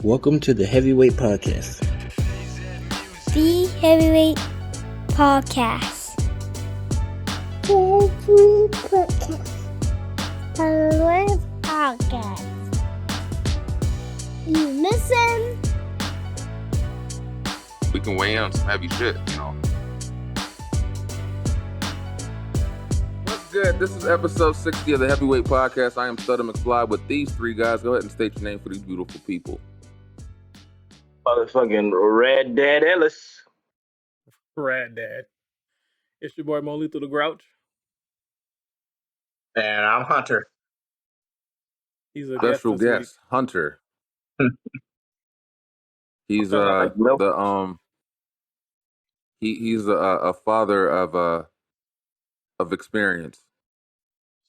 Welcome to the Heavyweight Podcast. The Heavyweight Podcast. Heavyweight Podcast. Heavyweight Podcast. You listen. We can weigh in on some heavy shit, you know. What's good? This is episode 60 of the Heavyweight Podcast. I am Stutter McFly with these three guys. Go ahead and state your name for these beautiful people. Motherfucking Red Dad Ellis. Rad Dad. It's your boy Molito the Grouch. And I'm Hunter. He's a Special guest. guest, Hunter. He's He's a father of experience.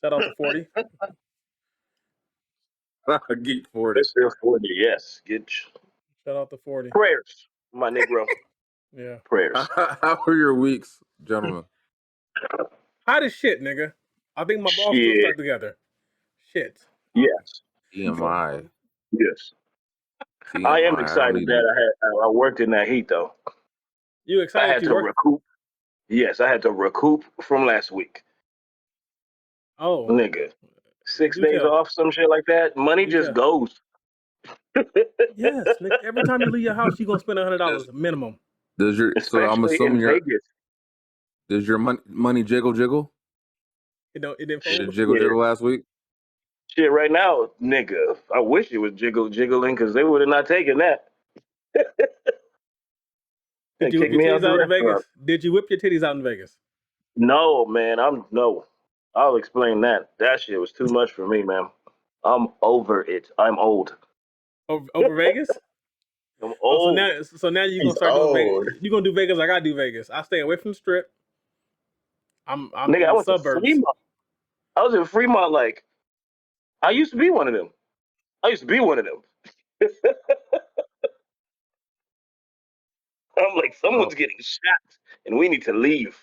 Shout out to 40. Geek 40. It's still 40, yes. Get Shout out to 40. prayers, my Negro. Yeah. Prayers. How were your weeks, gentlemen? Hot as shit, nigga. I think my balls still Shit. stuck together. Shit. Yes. TMI. Yes. TMI. I am don't excited need that I worked in that heat though. You I excited had you to work? recoup. Yes, I had to recoup from last week. Oh. Nigga. 6 Do days tell. off, some shit like that. Money Do just tell. goes. Yes, nigga. Every time you leave your house, you're going to spend $100 minimum. Does your so I'm Especially assuming in your Vegas. does your money jiggle? It didn't Did it fold. jiggle last week? Shit, right now, nigga. I wish it was jiggling because they would have not taken that. They Did you whip kicked your me out titties the out in restaurant. Vegas? Did you whip your titties out in Vegas? No, man. No. I'll explain that. That shit was too much for me, man. I'm over it. I'm old. Over Vegas? I'm Oh, old. so now you're gonna He's start doing old. Vegas. You're gonna do Vegas like I do Vegas. I stay away from the strip. I'm Nigga, in I the went to suburbs. Fremont. I was in Fremont like, I used to be one of them. I'm like, someone's getting shot and we need to leave.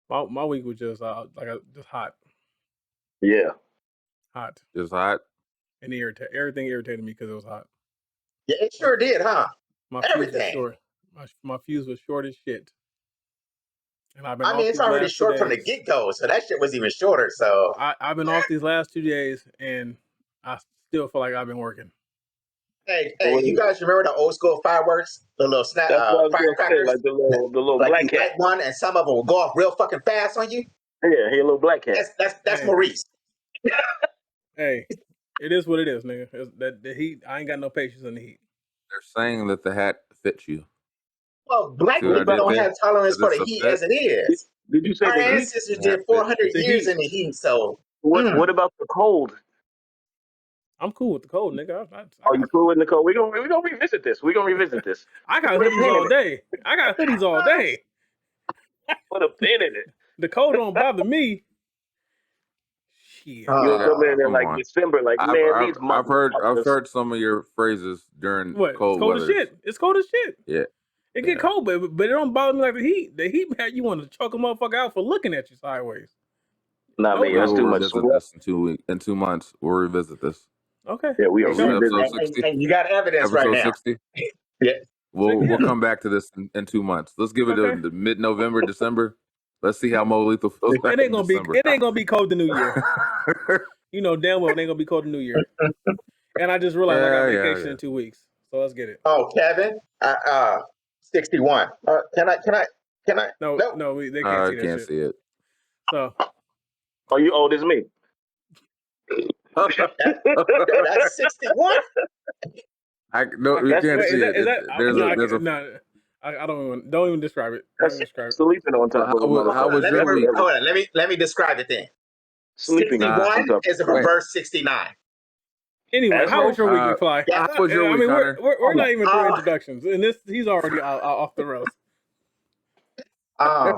My week was just just hot, Yeah. Just hot. and everything irritated me because it was hot. Yeah, it sure did, huh? My fuse was Everything. short. My fuse was short as shit. And I've been I off mean, it's these already last 2 short from the days. get-go, so that shit was even shorter. So I've been off these last 2 days, and I still feel like I've been working. hey, you guys remember the old school fireworks? The little snap That's what I was gonna say, firecrackers? like the little Like black you cat. light one and some of them will go off real fucking fast on you. Yeah, he a little black cat. That's Hey. Maurice. Hey, it is what it is, nigga. The heat. I ain't got no patience in the heat. They're saying that the hat fits you. Well, black See what I people did don't there? have tolerance Is for this the a heat fit? as it is. Did you say Our the heat? ancestors Yeah, did 400 the years heat. in the heat, so What about the cold? I'm cool with the cold, nigga. Are you cool in the cold? We're gonna revisit this. I got Put a hoodies pin all in it. day. I got hoodies all day. Put a pin in it. The cold don't bother me. Shit. You'll come in come like on. December, like I've these heard some of your phrases during What? cold It's cold weather. as shit. It's cold as shit. Yeah. It get Yeah. cold, but it don't bother me like the heat. The heat, man, you want to choke a motherfucker out for looking at you sideways. Nah, No, man, that's We'll too much revisit sweat. this in 2 months. We'll revisit this. Okay. Yeah, we are This is episode revisiting. 60. and you got evidence right Episode now. 60. Yeah. We'll come back to this in 2 months. Let's give it Okay. to mid-November, December. Let's see how Mo Lethal feels back It ain't in gonna be. December. It ain't gonna be cold the New Year. You know damn well it ain't gonna be cold the New Year. And I just realized I got Yeah, vacation in 2 weeks, so let's get it. Oh, Kevin, 61. Can I? No, Nope. no, they can't I see that can't shit. see it. So Are you old as me? That's 61. No, we Wait, can't see it. is that? There's a. No, I don't even describe it. That's sleeping on top of a How was motherfucker. your week? Hold on. Let me describe it then. Sleeping on 61 top. is a Wait. reverse 69. Anyway, That's how was your week, McFly? How was your week, Hunter? We're not even through introductions, and he's already off the rails. I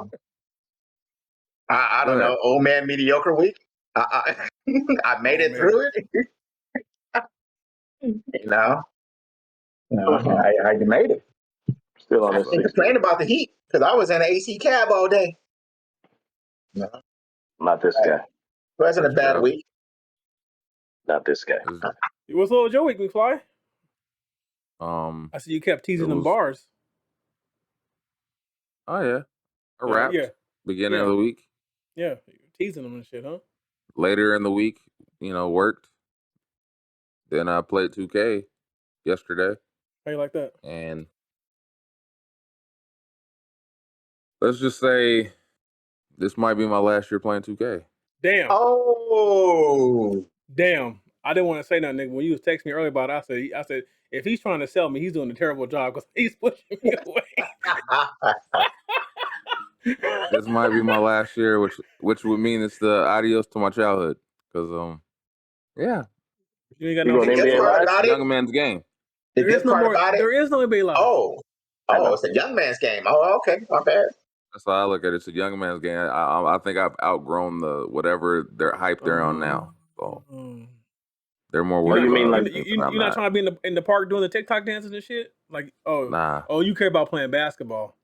don't know. Old man mediocre week. I made Oh, it man. through it. I made it. Still on I this can't 60. complain about the heat because I was in an AC cab all day. No, Not this guy. it wasn't a bad Bro. week. Not this guy. What's up with your week, McFly? I see you kept teasing There them was- bars. Oh yeah, I rapped Yeah. beginning Yeah. of the week. Yeah, teasing them and shit, huh? Later in the week, worked. Then I played 2K yesterday, How you like that? and let's just say this might be my last year playing 2K. Damn. Oh. Damn. I didn't want to say nothing, nigga. When you was texting me earlier about it, I said, if he's trying to sell me, he's doing a terrible job because he's pushing me away. This might be my last year, which would mean it's the adios to my childhood. Because yeah, You ain't got You no. going The good NBA part Live? about it, young man's game. the There is good no part more. about it. There is no NBA Live. Oh, it's a young man's game. Oh, okay, my bad. That's how I look at it. It's a young man's game. I think I've outgrown the whatever they're hype they're on now. So they're more You're worried you not, mean about like- other things than I'm you're not not. trying to be in the park doing the TikTok dances and shit? Like, Nah, you care about playing basketball.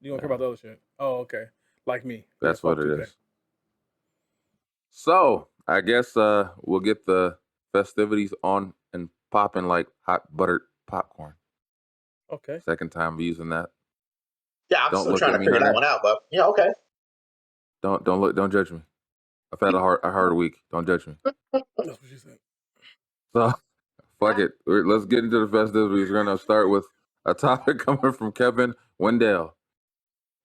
You don't care Nah. about the other shit. Oh, okay. Like me. that's what it 2K. is. So I guess we'll get the festivities on and popping like hot buttered popcorn. Okay. Second time using that. Yeah, I'm Don't still look trying at to me, figure that Hunter. one out, but yeah, okay. Don't judge me. I've had a hard week. Don't judge me. That's what she said. So fuck it. Let's get into the festivities. We're gonna start with a topic coming from Kevin Wendell.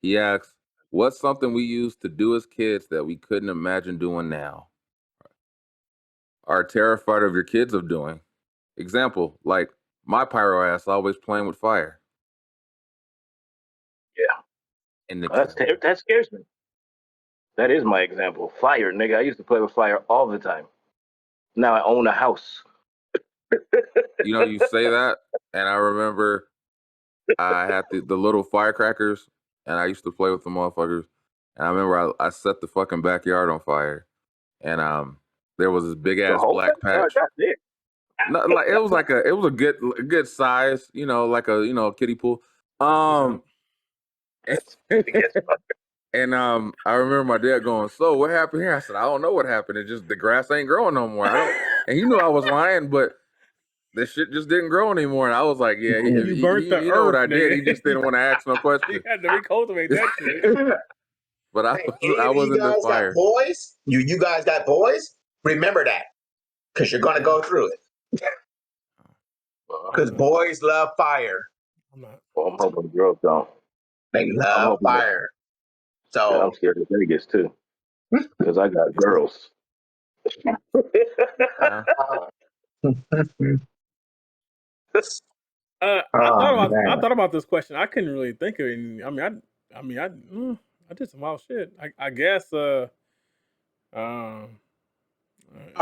He asks, "What's something we used to do as kids that we couldn't imagine doing now? Are terrified of your kids of doing? Example, like my pyro ass always playing with fire." Yeah. In the That scares me. That is my example. Fire, nigga. I used to play with fire all the time. Now I own a house. You say that, and I remember I had the little firecrackers, and I used to play with the motherfuckers. And I remember I set the fucking backyard on fire, and there was this big The ass whole black thing? Oh, patch. that's it. No, like it was a good size, like a kiddie pool. And I remember my dad going, "So what happened here?" I said, "I don't know what happened. It just the grass ain't growing no more." I don't, and he knew I was lying, but the shit just didn't grow anymore. And I was like, "Yeah, You burnt the he know what earth, I did. nigga. He just didn't want to ask no You question." had to recultivate that shit. But Hey, any I of was you in the guys got fire. boys? You guys got boys? Remember that, because you're gonna go through it. Because boys love fire. I'm not. Well, I'm hoping the girls don't. They love hoping that- fire. Yeah, So I'm scared of Vegas too. Because I got girls. Uh, I man. thought about this question. I couldn't really think of it. I did some wild shit. I guess. Are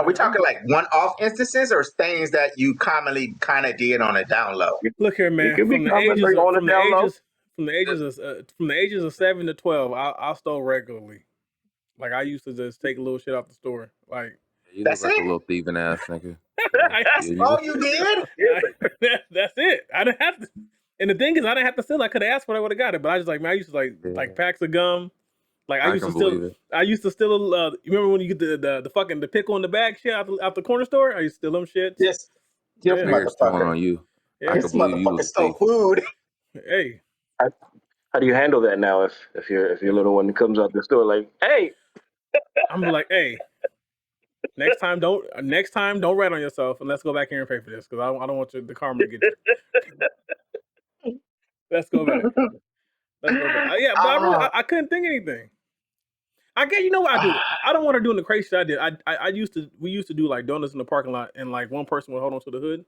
we talking like one-off instances or things that you commonly kind of did on a down low? Look here, man. could be From the commenting on the down low. from the ages of 7 to 12, I stole regularly. Like I used to just take a little shit off the store. Like you That's look like it? a little thieving ass nigga. That's all you did? that's it. I didn't have to. And the thing is, I didn't have to steal. I could have asked for it. I would have got it. But I just I used to like packs of gum. Like I used to can believe steal. it. I used to steal. You remember when you get the fucking the pickle in the bag shit out the corner store? I used to steal them shits. This Yeah. Niggas telling motherfucker. on you. Yeah. I This could believe you motherfucker was a stole thief. food. Hey, How do you handle that now if your little one comes out the store like, hey, I'm like, hey. Next time, don't rat on yourself, and let's go back here and pay for this because I don't want the karma to get you. Let's go back. Yeah, but I couldn't think of anything. I guess you know what I do. I don't want to do the crazy shit I did. We used to do like donuts in the parking lot, and like one person would hold on to the hood.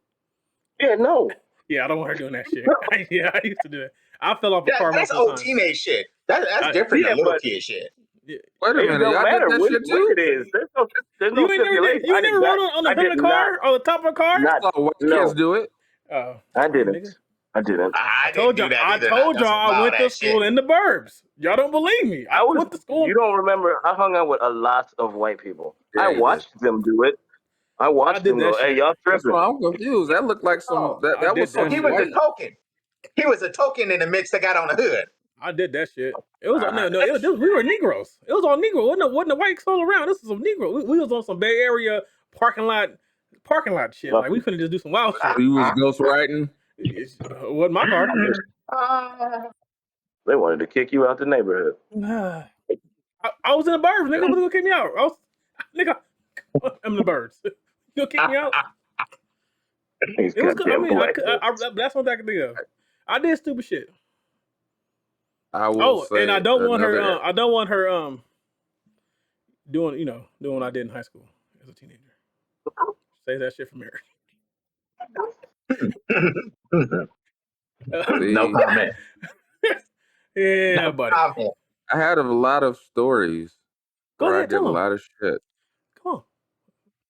yeah, no. Yeah, I don't want her doing that shit. Yeah, I used to do that. I fell off a car That's multiple old times. teenage shit. That's different yeah, than little but- kid shit. Yeah. Wait a It minute, don't y'all matter did that when shit too? it is. There's no You ain't stipulation. never rode on the hood of the car or the top of the car? Not- I saw white no. kids do it. Oh, I nigga. didn't. I didn't. I told didn't do y'all. that I either. told That's y'all some I went to wild-ass school shit. in the burbs. Y'all don't believe me. I went to school. You don't remember? I hung out with a lot of white people. Yeah, I you watched them do it. I watched did them that go, hey, shit. y'all That's tripping. why I'm confused. That looked like some. Oh, that I was did that some He shit. was white. a token. He was a token in the mix that got on the hood. I did that shit. It was Alright. we were Negroes. It was all Negro. Wasn't a white soul around. This was some Negro. We was on some Bay Area parking lot shit. Like we couldn't just do some wild shit. So you was ghost riding. Wasn't my car. They wanted to kick you out the neighborhood. I was in the birds. Nigga was gonna kick me out. I'm in the birds. You gonna kick me out? These It was good. I goddamn mean, black that's one thing I can think of. I did stupid shit. I will say and I don't want her. another- I don't want her doing what I did in high school as a teenager. Save that shit for marriage. No comment. Yeah, No buddy. comment. I had a lot of stories Go where ahead, I did a tell 'em. lot of shit. Come on.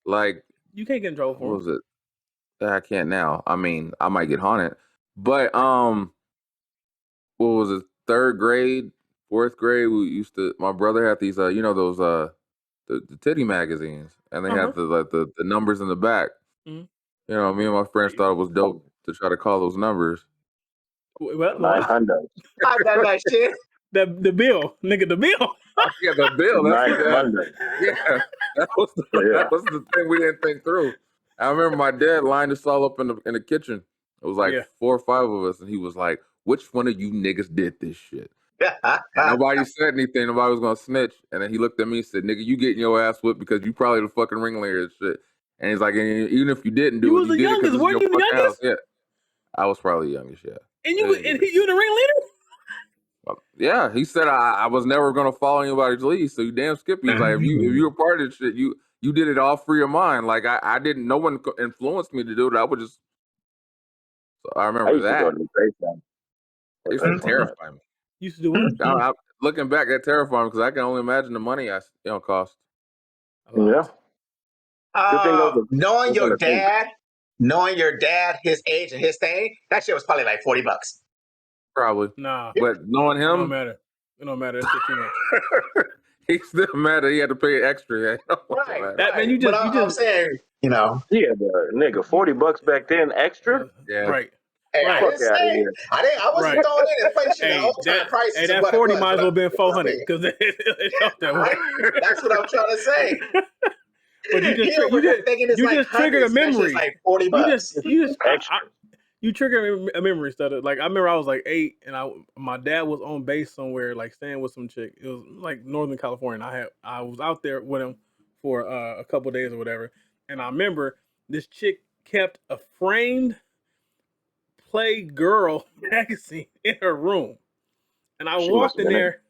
Like, You can't get in trouble what for was it? I can't now. I mean, I might get haunted. But what was it? 3rd grade, 4th grade, we used to. My brother had these, those the titty magazines, and they had the numbers in the back. Mhm. You know, me and my friends thought it was dope to try to call those numbers. Well, 900. I done that shit. the bill, nigga, the bill. Yeah, the bill. That's 900. yeah, that was the thing we didn't think through. I remember my dad lined us all up in the kitchen. It was like 4 or 5 of us, and he was like, "Which one of you niggas did this shit?" And nobody said anything. Nobody was gonna snitch. And then he looked at me and said, "Nigga, you getting your ass whipped because you probably the fucking ringleader and shit." And he's like, "And even if you didn't do You it, was you the did it youngest. because Weren't you the fucking youngest? house." Yeah, I was probably the youngest. Yeah. And you the ringleader? Yeah, he said I was never gonna follow anybody's lead. So you damn Skippy. He's like, if you were part of this shit, you did it all free of mind. Like I didn't. No one influenced me to do it. I would just. So I remember I used that. to go to the playground. It used to terrify me. You used to do what? Looking back, that terrified me because I can only imagine the money cost. Yeah. Good thing those are- knowing those are your the things. dad, his age and his thing, that shit was probably like $40. Probably. Nah. But knowing It don't him, matter. It don't matter. That's too much. he still mad that he had to pay extra. Yeah. Right. That man, you But just I'm saying, Yeah, but nigga, $40 back then extra? Yeah. Right. hey, Right. I didn't Fuck outta say here. I wasn't Right. throwing in inflation and Hey, all-time prices. is that what it 40 was, might as but well been I'm 400 saying, because it helped that way. that's what I'm trying to say. But you just Here, we're thinking it's you like just triggered a hundreds, that shit's memory. like $40. You triggered a memory stuff. Like I remember I was like 8 and my dad was on base somewhere, like staying with some chick. It was like Northern California. I was out there with him for a couple days or whatever. And I remember this chick kept a framed Playgirl magazine in her room. And I She walked must've in been there.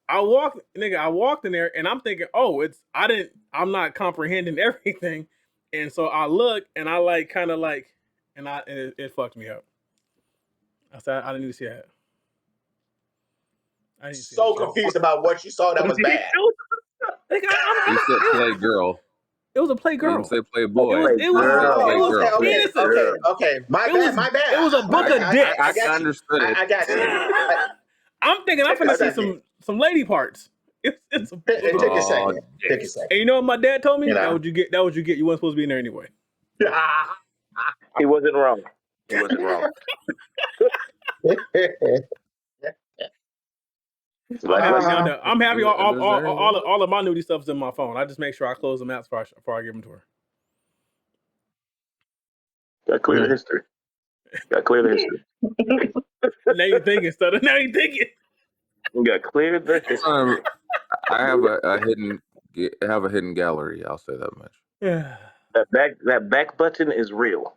I walked in there and I'm thinking, oh, I'm not comprehending everything. And so I look and I like kind of like, and it fucked me up. I said, I didn't need to see that. I didn't see So that shit. confused about what you saw that was bad. Like, You said play girl. It was a You Playgirl. didn't say playboy. It was okay, innocent. okay. My bad. It was a book of dicks. I got you. understood it. I got you. I'm thinking I'm finna I see got some lady parts. It's a Take a Oh, second. Take a second. And you know what my dad told me? You know. That what you get. You weren't supposed to be in there anyway. He wasn't wrong. He wasn't wrong. I'm happy. All of my nudie stuff's in my phone. I just make sure I close them out before I give them to her. Got clear the history. Got clear the history. Now you thinking, stutter. Now you thinking. You got clear the history. I have a hidden gallery. I'll say that much. That back button is real.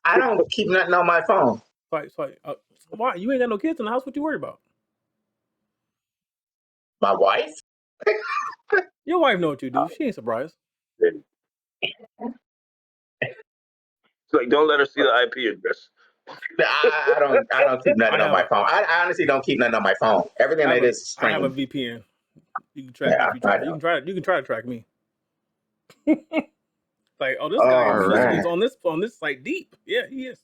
I don't keep nothing on my phone. Swipe. Why? You ain't got no kids in the house. What you worry about? My wife? Your wife know what you do. She ain't surprised. It's like, don't let her see the IP address. I don't keep nothing on my phone. I honestly don't keep nothing on my phone. Everything that is streamed. I have a VPN. You can track me if you try. You can try to track me. Like, oh, this guy is on this site deep. Yeah, he is.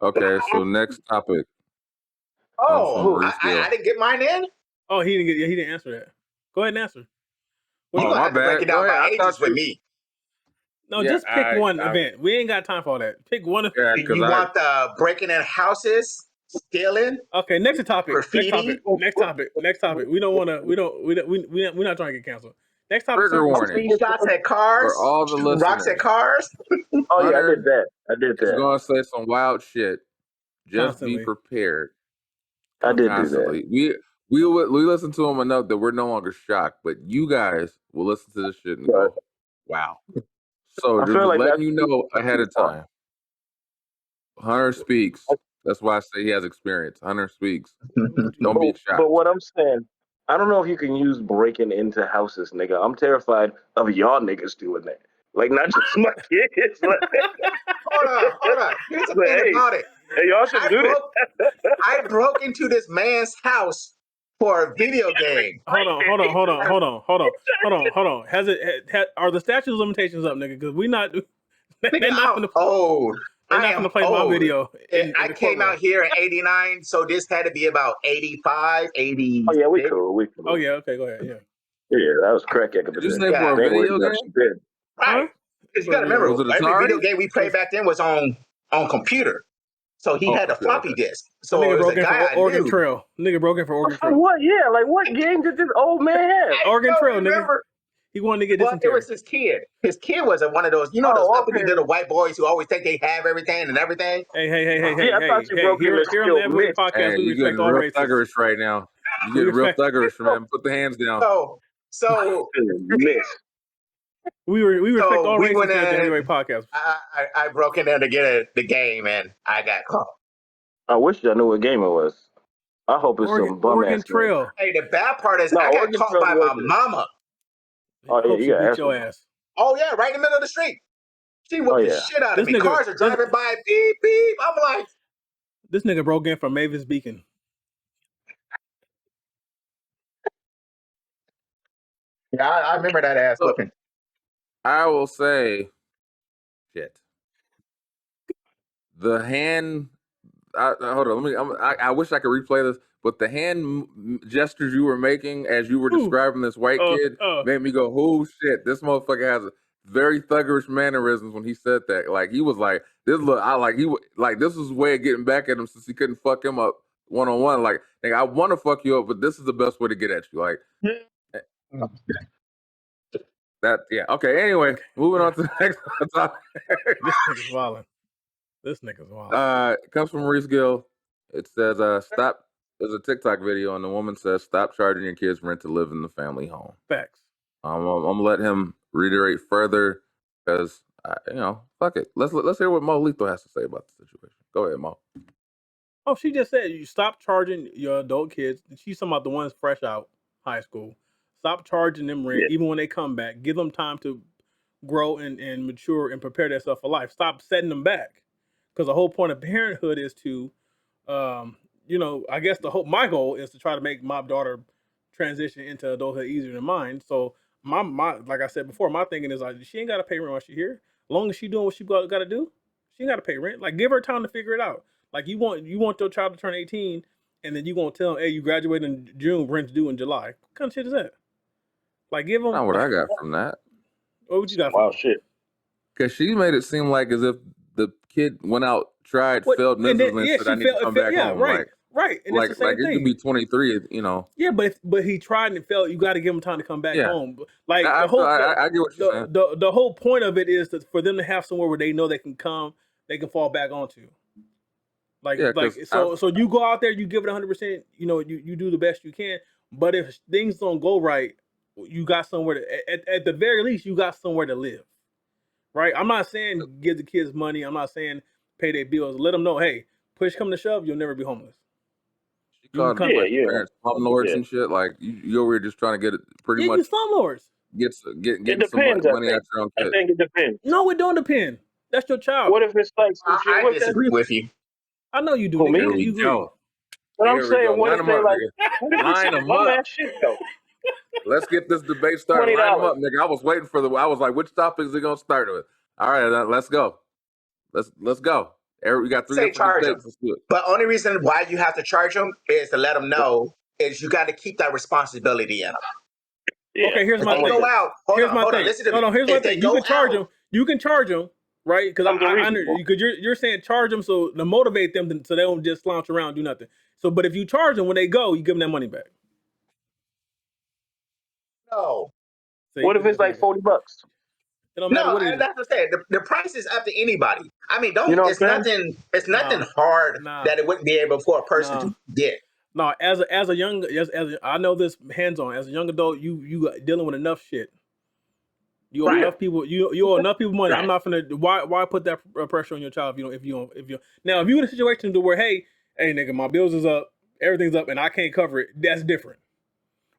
Okay, so next topic. Oh, I didn't get mine in? Oh, he didn't answer that. Go ahead and answer. You're going to have to break it down by ages with me. No, just pick one event. We ain't got time for all that. Pick one event. You want the breaking in houses, stealing? Okay, next topic. Graffiti? Next topic. We don't want to. We're not trying to get canceled. Next topic. Trigger warning. Shots at cars. For all the Rocks listeners. at cars. Oh yeah, I Hunter did that. I did is that. gonna say some wild shit. Just be Constantly. prepared. I did do that. Constantly. We listen to him enough that we're no longer shocked, but you guys will listen to this shit and go, "Wow." So I just feel like letting that's you know ahead of time. Hunter speaks. That's why I say he has experience. Hunter speaks. Don't be shocked. But what I'm saying, I don't know if you can use breaking into houses, nigga. I'm terrified of y'all niggas doing that. Like not just my kids. Like, Hold on. Here's the but thing hey, about it. y'all should I do that. I broke into this man's house for a video game. Hold on. Are the statute of limitations up, nigga? Because we not. Nigga, They're not I'm gonna. old. They're I not am gonna play my old. video in I the came courtroom. out here in 89, so this had to be about 85, 86. Oh yeah, we cool. Oh yeah. Okay. Go ahead. Yeah. Yeah, that was crack Did you say for a They ain't worried video about game? shit then. Right. Huh? Because you got to For a video remember, Was it every video Atari? game we played back then was on computer. So he Oh, had a computer, floppy okay. disk. That So nigga it was broke a in guy for I Oregon knew. Trail. Nigga broke in for Oregon Trail. What? Yeah, like what game did this old man have? Oregon don't Trail, nigga. remember. He wanted to get Well, it dysentery. was his kid. His kid was one of those, those Oh, uppity okay. little white boys who always think they have everything and everything. Hey. Yeah, I thought you broke in Here this on the skilled Heavyweight mix. Podcast, Hey, we you respect getting all real races. thuggerish right now. You We getting real respect- thuggerish, man. Put the hands down. So Miss. We respect So all we races went here at the in- Heavyweight Podcast. I broke in there to get the game and I got caught. I wish I knew what game it was. I hope it's some bum Oregon ass Trail. Hey, the bad part is No, I got Oregon caught Trail by my wasn't. mama. Oh, I yeah, hope you she got beat your asshole. ass. Oh yeah, right in the middle of the street. She whipped Oh, the yeah. shit out of This me. nigga- Cars are driving by, beep beep. I'm like, This nigga broke in from Mavis Beacon. yeah, I remember that ass So- whipping. I will say, shit. The hand. Hold on. I wish I could replay this, but the hand gestures you were making as you were describing this white kid made me go, "Oh shit! This motherfucker has a very thuggerish mannerisms." When he said that, like he was like, "This look, this was his way of getting back at him since he couldn't fuck him up 1-on-1. Like, I want to fuck you up, but this is the best way to get at you." Like that. Yeah. Okay. Anyway, moving on to the next topic. This nigga's wilding. It comes from Maurice Gill. It says, stop. There's a TikTok video, and the woman says, "Stop charging your kids rent to live in the family home." Facts. I'm gonna let him reiterate further because fuck it. Let's hear what Mo Lethal has to say about the situation. Go ahead, Mo. Oh, she just said you stop charging your adult kids. She's talking about the ones fresh out high school. Stop charging them rent even when they come back. Give them time to grow and mature and prepare themselves for life. Stop setting them back. Because the whole point of parenthood is to, I guess my goal is to try to make my daughter transition into adulthood easier than mine. So my like I said before, my thinking is like she ain't got to pay rent while she's here. As long as she's doing what she got to do, she ain't got to pay rent. Like give her time to figure it out. Like you want your child to turn 18, and then you gonna tell them, hey, you graduate in June, rent's due in July. What kind of shit is that? Like give them. Not what I got from that. What you got? Wow, shit. Because she made it seem like as if the kid went out, tried, failed miserably, and said, "I need to come back home." Right. And like it's the same thing. It could be 23. Yeah, but he tried and failed. You got to give him time to come back home. Like I get what you're saying. The whole point of it is for them to have somewhere where they know they can come, they can fall back onto. So you go out there, you give it 100%. You do the best you can. But if things don't go right, you got somewhere to. At the very least, you got somewhere to live. Right? I'm not saying give the kids money. I'm not saying pay their bills. Let them know, hey, push come to shove, you'll never be homeless. She called parents slumlords and shit. Like you over here just trying to get it pretty much. You slumlords. Get It some depends, money out your own kid. I think it depends. No, it don't depend. That's your child. What if it's like some shit? I disagree with you. I know you do. Who, me? Nigga. You agree. But I'm saying, what if they like line them up? Shit, though? Let's get this debate started. $20. Line them up, nigga. I was waiting for I was like, which topic is it gonna start with? All right, let's go. Let's go. We got 3 different debates. Let's do it. But only reason why you have to charge them is to let them know is you got to keep that responsibility in them. Yeah. Okay, here's my thing. Go out. Hold on. Listen to me. Here's my thing. You can charge them, right? Because you're saying charge them so to motivate them so they don't just slouch around and do nothing. So, but if you charge them when they go, you give them that money back. No. What if it's like $40? It don't matter No, what it is. that's what I said. The price is up to anybody. I mean, don't. You know what It's I'm saying? nothing. It's nothing Nah. hard Nah. that it wouldn't be able for a person Nah. to get. No, as a young I know this hands on. As a young adult, you dealing with enough shit. You owe Right. enough people. You owe enough people money. Right. I'm not gonna. Why put that pressure on your child if you now if you in a situation to where hey nigga, my bills is up, everything's up, and I can't cover it. That's different.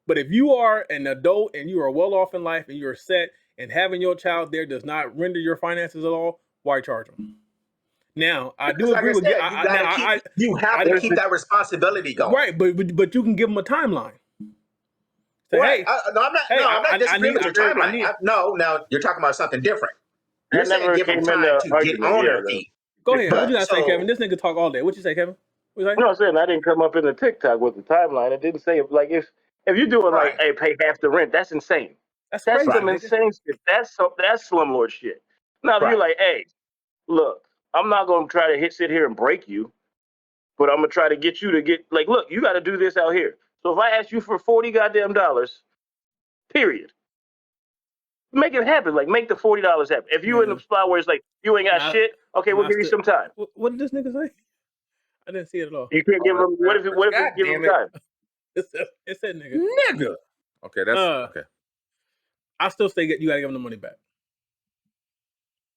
But if you are an adult and you are well off in life and you're set and having your child there does not render your finances at all, why charge them? Now I do Because agree with you have to keep that responsibility going. right, but you can give them a timeline. Say, Right. hey, No, I'm not disagreeing with your timeline. No, now you're talking about something different. You're saying give them time to get on their feet. Go ahead. What you gotta say, Kevin? This nigga talk all day. What you say, Kevin? What you say? No, I'm saying I didn't come up in the TikTok with the timeline. It didn't say like if you're doing like hey pay half the rent, that's insane. That's That's crazy, some nigga. insane shit. That's slumlord shit. Now if you're like hey, look, I'm not gonna try to sit here and break you, but I'm gonna try to get you to get like look, you got to do this out here. So if I ask you for $40 goddamn dollars, period. Make it happen. Like make the $40 happen. If you in the spot where it's like you ain't got shit, okay, we'll give you some time. What did this nigga say? I didn't see it at all. You can't give him. What if you give him time? It said nigga. Nigga. Okay, that's okay. I still say you gotta give them the money back.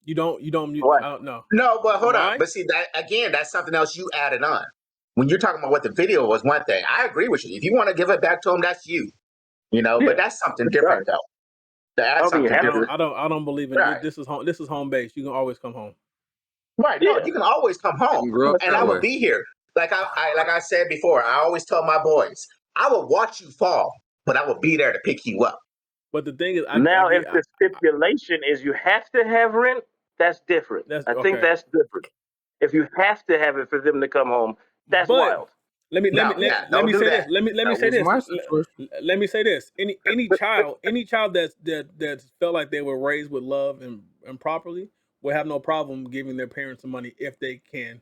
You don't. What? I don't know. No, but hold on. But see that again, that's something else you added on. When you're talking about what the video was, one thing. I agree with you. If you want to give it back to them, that's you. But that's something different though. That's something different. I don't believe in this is home. This is home base. You can always come home. Right. No, you can always come home, and I will be here. Like I said before, I always tell my boys, I will watch you fall, but I will be there to pick you up. But the thing is, if the stipulation is you have to have rent, that's different. I think that's different. If you have to have it for them to come home, that's wild. Let me say this. Let me say this. Let me say this. Any child that's felt like they were raised with love and properly will have no problem giving their parents the money if they can,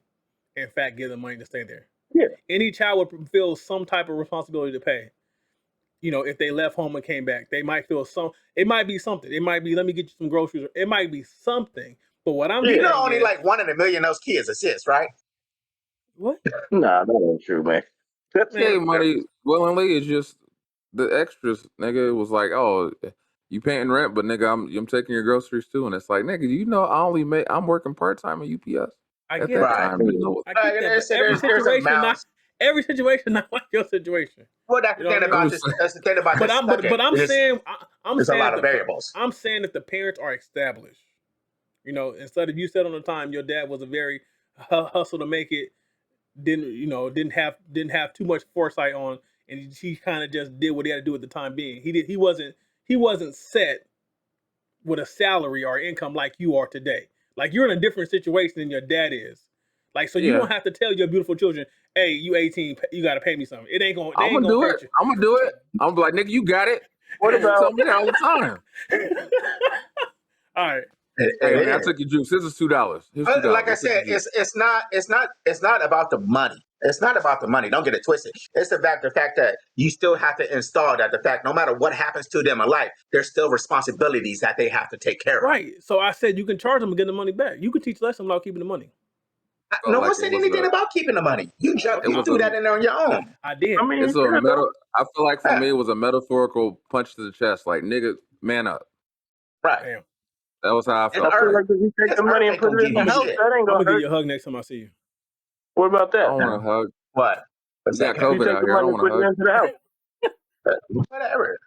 in fact, give them money to stay there. Yeah. Any child would feel some type of responsibility to pay. If they left home and came back, they might feel it might be something. It might be, let me get you some groceries. It might be something. But what I'm saying only like 1 in a million of those kids assist, right? What? Nah, that ain't true, man. Pay money willingly is just the extras, nigga. It was like, oh, you paying rent, but nigga, I'm taking your groceries too, and it's like, nigga, I'm working part time at UPS. I get that. Every situation not like your situation. Well, that's the thing about But I'm saying there's a lot of variables. I'm saying that the parents are established. Instead of you said on the time your dad was a very hustle to make it, didn't have too much foresight on, and he kind of just did what he had to do at the time being. He wasn't set with a salary or income like you are today. Like you're in a different situation than your dad is. Like so you don't have to tell your beautiful children, hey, you 18, you got to pay me something. It ain't gonna. I'm gonna do it. I'm gonna do it. I'm like, nigga, you got it. What about tell me that all the time? All right. Hey, I took your juice. This is $2. Like I said, it's not about the money. It's not about the money. Don't get it twisted. It's the fact that you still have to install that. The fact, no matter what happens to them in life, there's still responsibilities that they have to take care of. Right. So I said you can charge them and get the money back. You can teach lessons about keeping the money. No one said anything about keeping the money. You threw that in there on your own. I did. I mean, it's I feel like for me, it was a metaphorical punch to the chest. Like, nigga, man up. Right. Damn. That was how I felt. I feel like if you take the money and put it in the house, that ain't gonna give you a hug next time I see you. What about that? I don't want to hug. What? You got COVID out here. I don't want to hug. Into the house. Whatever.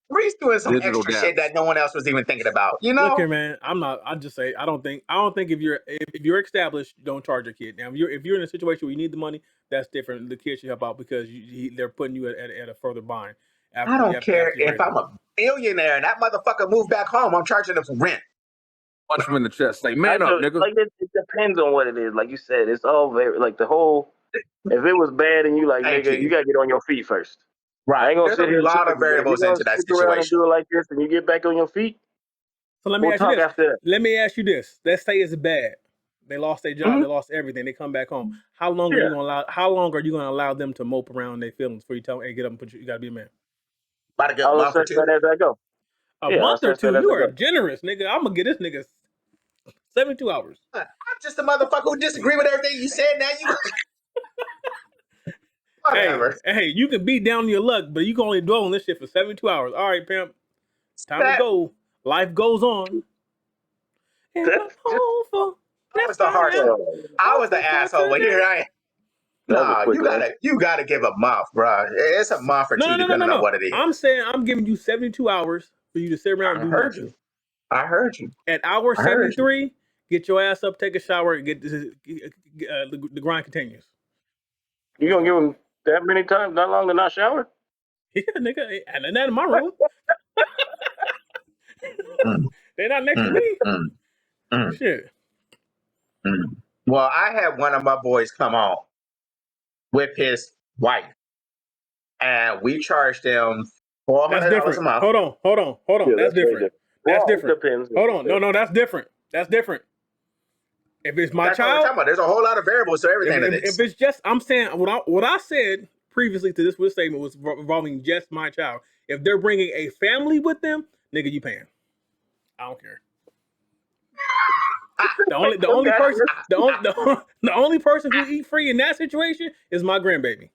Maurice doing some extra shit that no one else was even thinking about. Look here, man. I just say I don't think if you're established, you don't charge your kid. Now, if you're in a situation where you need the money, that's different. The kid should help out because they're putting you at a further bind. I don't care if I'm a billionaire and that motherfucker moved back home. I'm charging him for rent. Punch him in the chest. Say, man up, nigga. Like it depends on what it is. Like you said, it's all very like the whole. If it was bad and you like, nigga, you gotta get on your feet first. Right. I ain't gonna There's a lot of variables into that situation. And do it like this, and you get back on your feet. So let me ask you this. Let's say it's bad. They lost their job. They lost everything. They come back home. How long are you gonna allow them to mope around their feelings before you tell them, hey, get up and you gotta be a man? About to go month or two. As I go. A Yeah, month or I said two. that's You a are good. generous, nigga. I'm gonna get this nigga 72 hours. I'm just a motherfucker who disagree with everything you said. Now you whatever. Hey, you can beat down your luck, but you can only dwell on this shit for 72 hours. All right, pimp. Time to That, go. Life goes on. And I'm That's just, hopeful. I Yes, was the I harsh am. one. oh, I was the Hopeful for asshole, but here today. I am. that was a Nah, quick one. you gotta give a month, bro. It's a month or two, depending on what it is. I'm saying I'm giving you 72 hours for you to sit around and I do heard nothing. you. I heard you. At hour I heard you. 73, get your ass up, take a shower, and get this. The grind continues. You gonna give him that many times that long to not shower? Yeah, nigga, and not in my room. Mm, They're not next to mm, me. mm, mm, Shit. mm. Well, I had one of my boys come on with his wife, and we charged them That's $400 a different. month. Hold on. Yeah, That's that's very different. different. That's Well, it different. depends. Hold on. No, that's different. That's different. If it's my That's what we're child, talking about. There's a whole lot of variables to everything to if this. it's just, I'm saying what I said previously to this statement was involving just my child. If they're bringing a family with them, nigga, you paying. I don't care. The only Okay. person the only person who eat free in that situation is my grandbaby.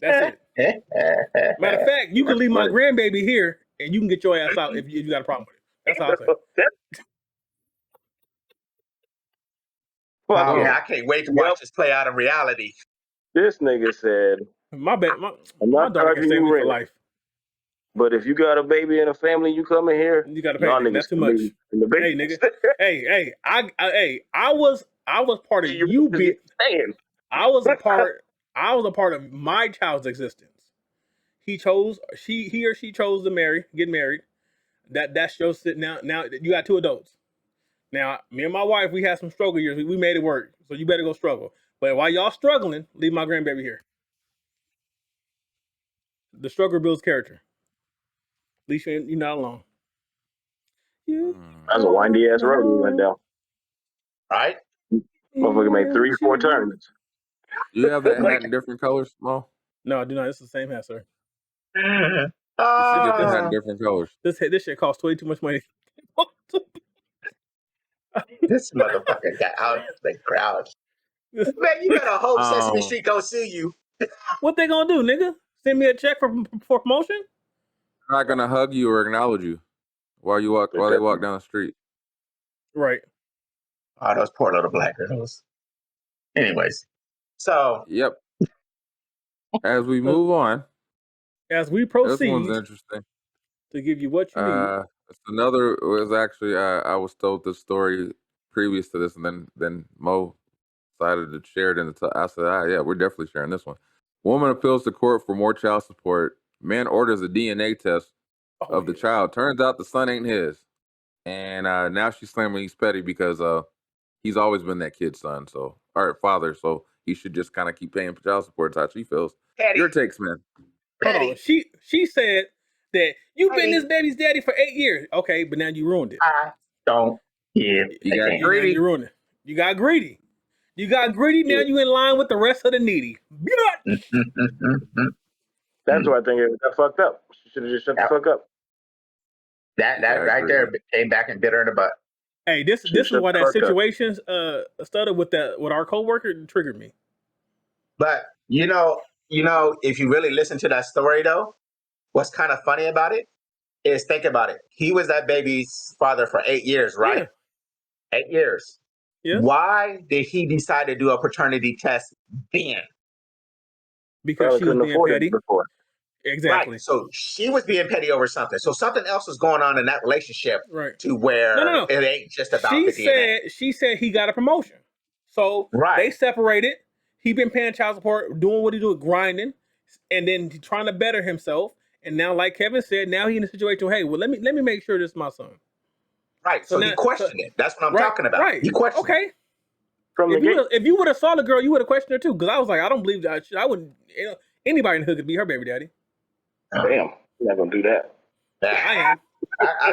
That's it. Matter of fact, you can leave my grandbaby here and you can get your ass out if you got a problem with it. That's all I say. Fuck Oh, man, him. I can't wait to watch this play out in reality. This nigga said, My I'm my not daughter can charging stay you with me for rent, life. but if you got a baby and a family, you come in here, You got to pay, y'all nigga. niggas That's too can much. leave in the Hey, basement. nigga. I was part of You staying. I was a part of my child's existence. He or she chose to get married. That's your sit now. Now you got two adults. Now, me and my wife, we had some struggle years. We made it work. So you better go struggle. But while y'all struggling, leave my grandbaby here. The struggle builds character. At least you're not alone. You That's a windy ass road we went down. Right? Motherfucker made 3 or 4 turns. You have that hat Like, in different colors, Mo? No, I do not. It's the same hat, sir. You should get the hat in Oh, different colors. This shit costs way too much money. this motherfucker got out of the crowd. Man, you better hope Sesame Um, Street go sue you. What they gonna do, nigga? Send me a check for promotion? they're not gonna hug you or acknowledge you while they walk down the street. Right. Oh, those poor little black girls. Anyways, so Yep. As we move on, As we this proceed one's interesting. to give you what you need. It's another. It was actually I was told this story previous to this, and then Mo decided to share it. And I said, yeah, we're definitely sharing this one. Woman appeals to court for more child support. Man orders a DNA test of the child. Turns out the son ain't his, and now she's claiming he's petty because he's always been that kid's son, or father. So he should just kind of keep paying for child support. That's how she feels. Petty. Your takes, man. Hold on. She said that you've been Petty. this baby's daddy for 8 years. Okay, but now you ruined it. I don't give. You got a damn. greedy. You ruined it. You got greedy. Now you in line with the rest of the needy. that's why I think it got fucked up. She should have just shut the fuck up. That right there came back and bit her in the butt. Hey, this is why that situations started with our coworker triggered me. But you know, if you really listen to that story though, what's kind of funny about it is think about it. He was that baby's father for 8 years, right? Yeah. 8 years. Yes. Why did he decide to do a paternity test then? Because Probably she was couldn't being afford petty. it before. Exactly. Right. So she was being petty over something. So something else was going on in that relationship to where No. it ain't just about the DNA. She said he got a promotion. So they separated. He been paying child support, doing what he do, grinding, and then trying to better himself. And now, like Kevin said, now he in a situation, hey, well, let me make sure this is my son. Right. So he questioned it. That's what I'm talking about. Right. He questioned it. If you would have saw the girl, you would have questioned her too. Because I was like, I don't believe that. I wouldn't. Anybody in the hood could be her baby daddy. Damn, you're not gonna do that. I am.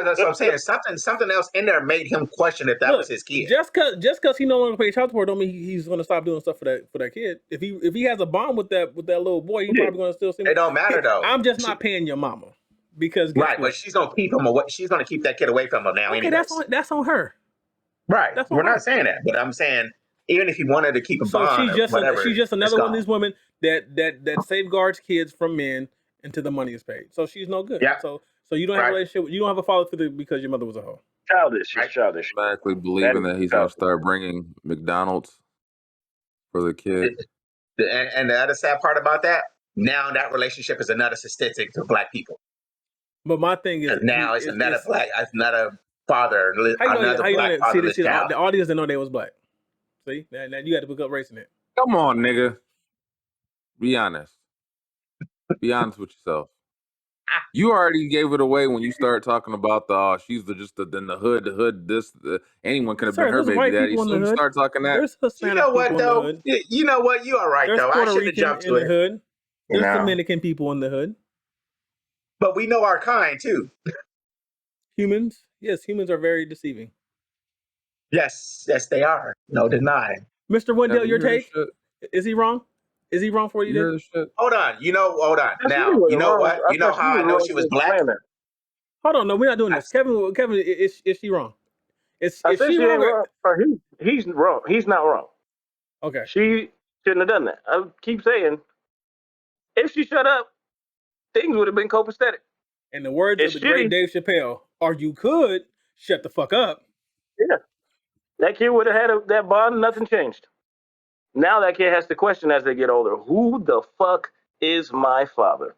That's what I'm saying. Something else in there made him question if that was his kid. Just cause he no longer pays child support, don't mean he's gonna stop doing stuff for that kid. If he has a bond with that little boy, he's probably gonna still see him. It don't matter though. I'm just not paying your mama. Because guess Right, what? but she's gonna keep him away. She's gonna keep that kid away from him now. Okay, Anyways. that's on her. Right. That's on We're her. not saying that, but I'm saying even if he wanted to keep a So bond or whatever, she's just it's another one of gone. these women that safeguards kids from men until the money is paid. So she's no good. Yeah. So you don't have a Right. relationship. You don't have a father figure because your mother was a hoe. Childish. Right. It's childish. Automatically believing that he's going childish. to start bringing McDonald's for the kids. And the other sad part about that, now that relationship is another statistic to black people. But my thing is, 'Cause now it's another father, how you know another black that? fatherless See, the child. audience didn't know they was black. See, now you got to pick up race in it. Come on, nigga. Be honest. Be honest with yourself. You already gave it away when you started talking about she's in the hood. Anyone could have been her there's baby white daddy. people in Soon the you hood. start talking that. There's You Hispanic know what people in the though? hood. You know what? You all right There's though. I Puerto should have Rican jumped in to the it. hood. You There's know. Dominican people in the hood. But we know our kind too. Humans, yes, humans are very deceiving. Yes, they are. No denying. Mr. Wendell, Kevin, your you hear this take? shit? Is he wrong? Is he wrong for what he You hear did? this shit? Hold on. Hold on. That's Now, really you know wrong. what? You know thought how I was know wrong she for was black? saying that. Hold on, no, we're not doing this. Kevin, is she wrong? I Is said she she ain't wrong? wrong. Or he's wrong. He's not wrong. Okay. She shouldn't have done that. I keep saying, if she shut up, things would have been copacetic. In the words It's of the great shitty. Dave Chappelle, or you could shut the fuck up. Yeah, that kid would have had that bond. Nothing changed. Now that kid has to question as they get older, who the fuck is my father?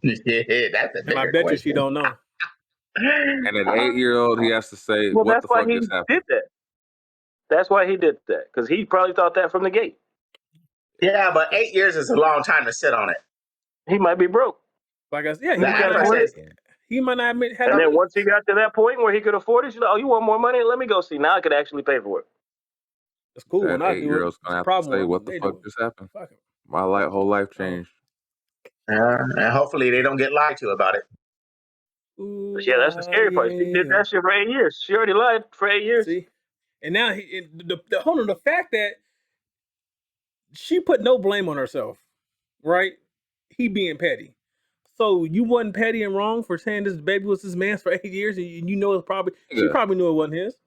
Yeah, that's a And I bigger bet you she question. don't know. And at 8-year-old, he has to say, Well, "What that's the why fuck he just happened?" did that. That's why he did that, because he probably thought that from the gate. Yeah, but 8 years is a long time to sit on it. He might be broke. Like I said, yeah, he That's might what not I admit said. it. He might not admit had And the then money. once he got to that point where he could afford it, she's like, "Oh, you want more money? Let me go see. Now I could actually pay for it." It's cool That when I do it. 8-year-old's It's gonna a have to problem say, when "What the they fuck do it. just happened?" Fuck 'em. My whole life changed. And hopefully they don't get lied to about it. Ooh, But yeah, that's the scary part. She did that shit for 8 years. She already lied for 8 years. See, and now hold on, the fact that she put no blame on herself, right? He being petty. So you wasn't petty and wrong for saying this baby was his man's for 8 years, and you know it's she Nigga. probably knew it wasn't his.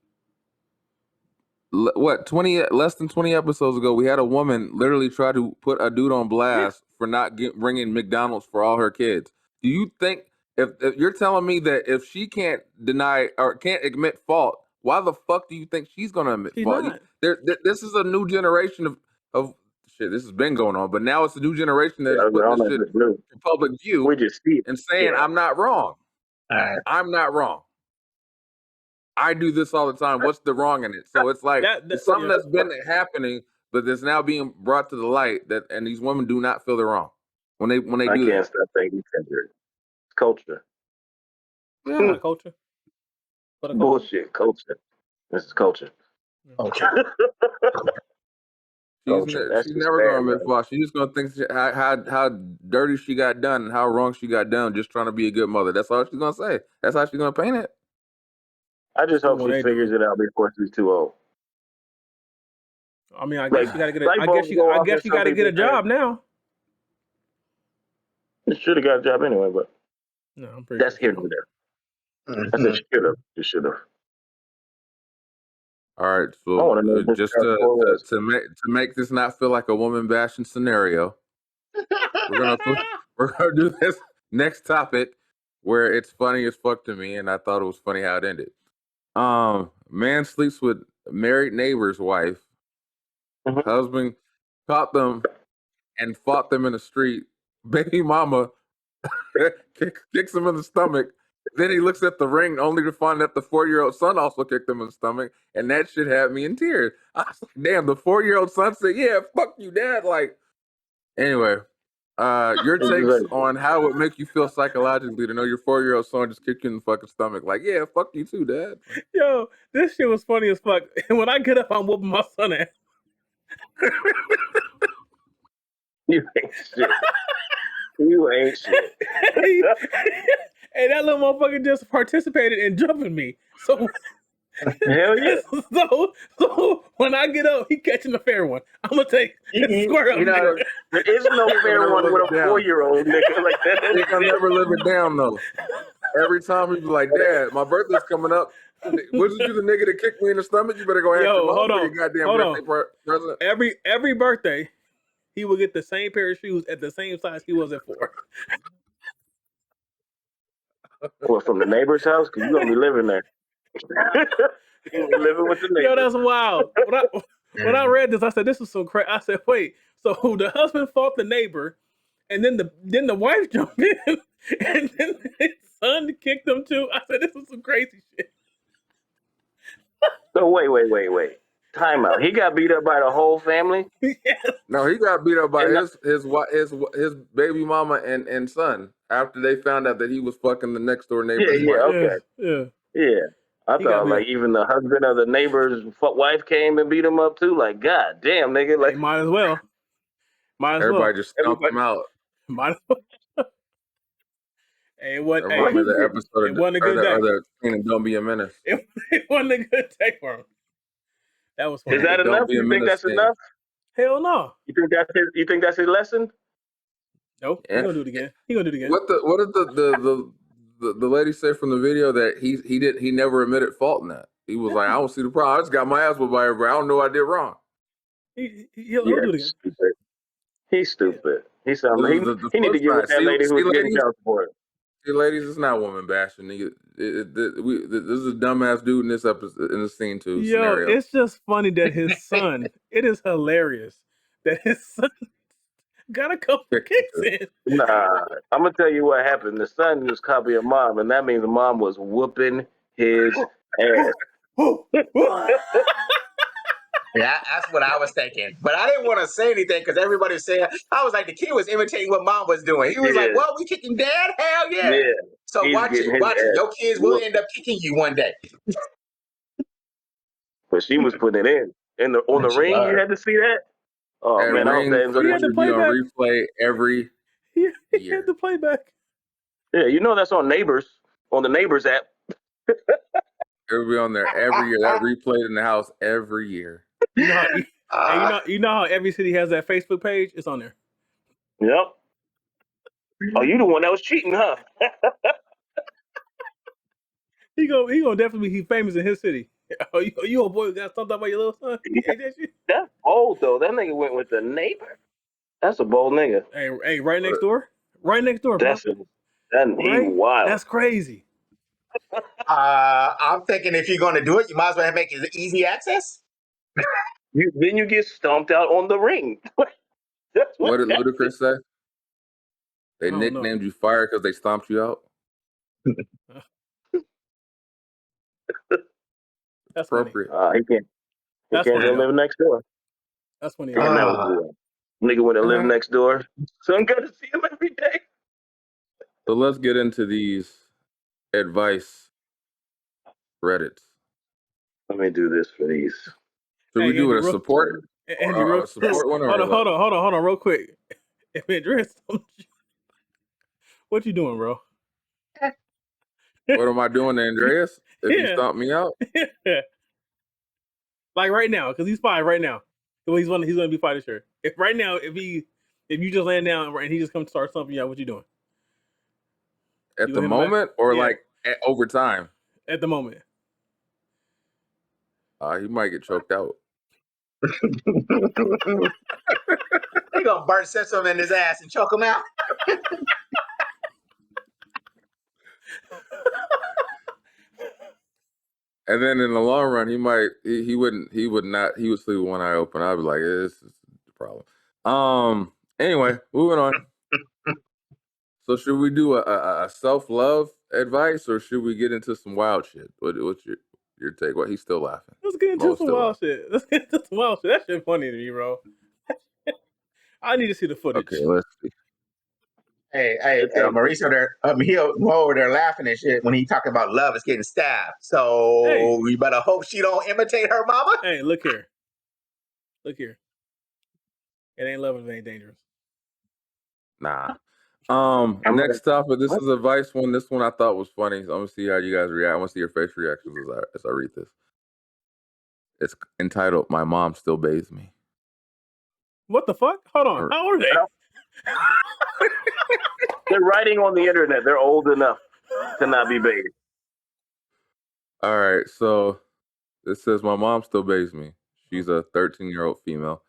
What 20 less than 20 episodes ago, we had a woman literally try to put a dude on blast for not bringing McDonald's for all her kids. Do you think if you're telling me that if she can't deny or can't admit fault, why the fuck do you think she's gonna admit She's fault? not. This is a new generation of shit. This has been going on, but now it's a new generation that Yeah, is I putting don't this know if shit it's new. in public view We just see it. and saying Yeah. I'm not wrong. All right. I'm not wrong. I do this all the time. What's the wrong in it? So it's like it's something that's been happening, but it's now being brought to the light that, and these women do not feel they're wrong when they I do can't that. stop thinking it's culture. Yeah, culture. But a culture. Bullshit. Culture. This is culture. Okay. She's never gonna admit fault. She's just gonna think how dirty she got done and how wrong she got done just trying to be a good mother. That's all she's gonna say. That's how she's gonna paint it. I just hope When she they do figures it out before she's too old. I mean, I guess you got to get. light I bulbs go off guess in you some got to get a people's job now. She should have got a job anyway, but No, I'm pretty. that's sure here and there. Mhm. I said she should have. She should have. All right, I so want to know who just Chuck Full was. to make this not feel like a woman bashing scenario, we're gonna do this next topic where it's funny as fuck to me, and I thought it was funny how it ended. Man sleeps with married neighbor's wife. Mhm. Husband caught them and fought them in the street. Baby mama kicks him in the stomach. Then he looks at the ring only to find that the 4-year-old son also kicked him in the stomach, and that shit had me in tears. I was like, damn, the 4-year-old son said, "Yeah, fuck you, dad." Like, anyway, your takes on how it would make you feel psychologically to know your 4-year-old son just kicked you in the fucking stomach. Like, yeah, fuck you too, dad. Yo, this shit was funny as fuck. And when I get up, I'm whooping my son ass. You ain't shit. You ain't shit. And that little motherfucker just participated in jumping me. So Hell yeah. So when I get up, he catching the fair one. I'm gonna take square up. You know, there is no He fair gonna never one with live a it down. 4-year-old nigga like that. He gonna never live it down though. Every time he be like, "Dad, my birthday's coming up. Wasn't you the nigga that kicked me in the stomach? You better go ask your Yo, mom hold for on, your goddamn hold birthday on. present." Every birthday, he will get the same pair of shoes at the same size he was at 4. Well, from the neighbor's house, because you're going to be living there. You're going to be living with the Yo, neighbors. that's wild. When I read this, I said, "This is so crazy." I said, "Wait, so the husband fought the neighbor, and then the wife jumped in, and then his son kicked him too." I said, "This is some crazy shit." So wait. Time out. He got beat up by the whole family? Yes. No, he got beat up by And his baby mama and son after they found out that he was fucking the next door yeah, neighbor's wife. okay. Yeah. I He got thought beat like up. even the husband of the neighbor's wife came and beat him up too. Like, God damn, nigga. Hey, Like, might as well. Everybody just stomped him out. Might as well. Hey, it wasn't. That Hey, reminded me of the episode it wasn't a good or day. the scene in Don't Be a Menace. It wasn't a good day for him. That was funny. is that The Don't enough? Be a You think Menace that's scene. enough? Hell no. You think that's his lesson? Nope. Yeah. He gonna do it again. What did the lady say from the video that he never admitted fault in that? He was like, I don't see the problem. I just got my ass whipped by everybody. I don't know what I did wrong. He'll do it again. Stupid. He's stupid. He The need to flip get with side. that lady who was getting Ladies, child support. see, ladies, it's not woman bashing. This is a dumbass dude in this episode, in this scene too. Yo, Scenario. it's just funny that his son. It is hilarious that his son got a couple kicks in. Nah, I'm gonna tell you what happened. The son was copying mom, and that means the mom was whooping his ass. Yeah, that's what I was thinking. But I didn't want to say anything because everybody was saying, I was like, the kid was imitating what mom was doing. He was like, Yeah. well, we kicking dad? Hell yeah. Yeah, So he's watch getting it. his Watch it. ass Your kids will whooped. end up kicking you one day. But she was putting it in on the She ring. was. You had to see that. Oh And man, I hope Ring that ends up. He had to should be play on back. replay every He year. had to play back. Yeah, you know that's on Neighbors, on the Neighbors app. It'll be on there every year. That replayed in the house every year. You know how you know how every city has that Facebook page? It's on there. Yep. Oh, you the one that was cheating, huh? He gonna definitely be famous in his city. Oh, you a boy who got something about your little son? Ain't that shit? That's bold though. That nigga went with the neighbor. That's a bold nigga. Hey, right next door. Right next door, bro. He wild. That's crazy. I'm thinking if you're going to do it, you might as well make it easy access. Then you get stomped out on the ring. That's What did Ludacris say? They I don't know. nicknamed you Fire because they stomped you out. That's funny. Appropriate. He can't. He That's can't funny, go live next door. That's funny. Damn, that was good. Nigga went to live next door. Son got to see him every day. So let's get into these advice Reddits. Let me do this for these. Should we do Andrew, it a support? Andrew, A support one or hold on, real quick. If Andreas, what you doing, bro? What am I doing to Andreas if you Yeah. stomp me out? Like right now, because he's 5 right now. Well, he's gonna be 5 this year. If right now, if you just land down and he just comes to start stomping you out, what you doing? At You the hit him back? moment or Yeah. like over time? At the moment. He might get choked out. They gonna burn some in his ass and choke him out. And then in the long run, he would sleep with one eye open. I'd be like, this is the problem. Anyway, moving on. So should we do a self-love advice or should we get into some wild shit? What's your take? What, he's still laughing. Let's get into some wild shit. That shit funny to me, bro. I need to see the footage. Okay, let's see. Hey, Mauricio, he'll go over there laughing and shit when he talking about love is getting stabbed. So you better hope she don't imitate her mama. Hey, look here. It ain't love if it ain't dangerous. Nah. Next topic. This is advice one. This one I thought was funny. So I'm gonna see how you guys react. I want to see your face reactions as I read this. It's entitled "My Mom Still Bathes Me." What the fuck? Hold on. Or- How old are they? They're writing on the internet. They're old enough to not be bathed. All right, so it says my mom still bathes me. She's a 13-year-old female.